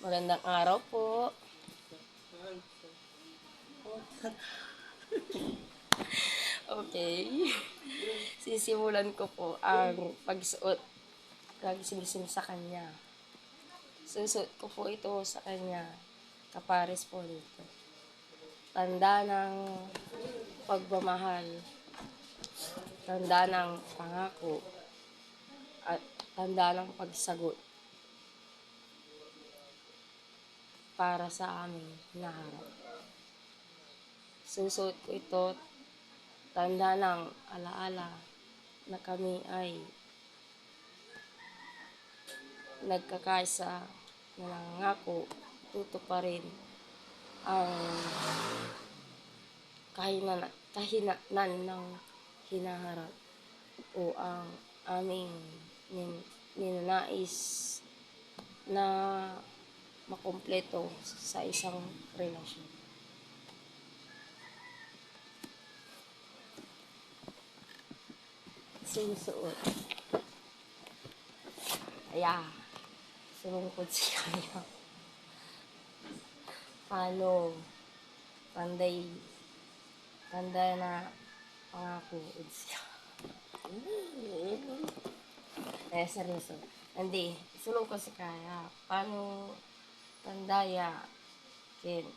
Magandang araw po. Okay. Sisimulan ko po ang pagsuot. Gagising sa kanya. Susuot ko po ito sa kanya. Kapares po dito. Tanda ng pagmamahal. Tanda ng pangako. At tanda ng pagsagot. Para sa aming hinaharap. Susuot ko ito, tanda ng alaala na kami ay nagkakaisa na nangako tutuparin ang kahinaan ng hinaharap o ang aming ninanais na makumpleto sa isang relasyon. Sinusuot. Ayan. Sumungkot siya. Paano? Panday na pangako siya. Seryoso. Hindi. Sulong ko si Kaya. Paano tandaya? Ken.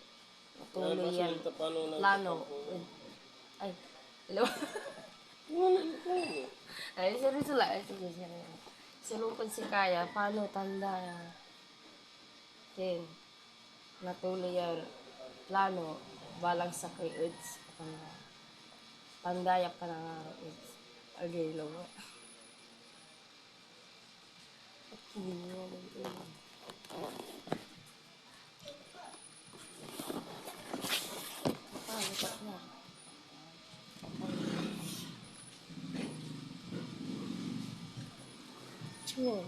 Matuloy yan. Plano. Ay. Hello? Ay, seryoso lang. Sulong ko si Kaya. Paano tandaya? Ken. Matuloy yan. Plano. Balang sa kay Eds. Tandaya ka na nga Eds. Agay lang mo. Yun.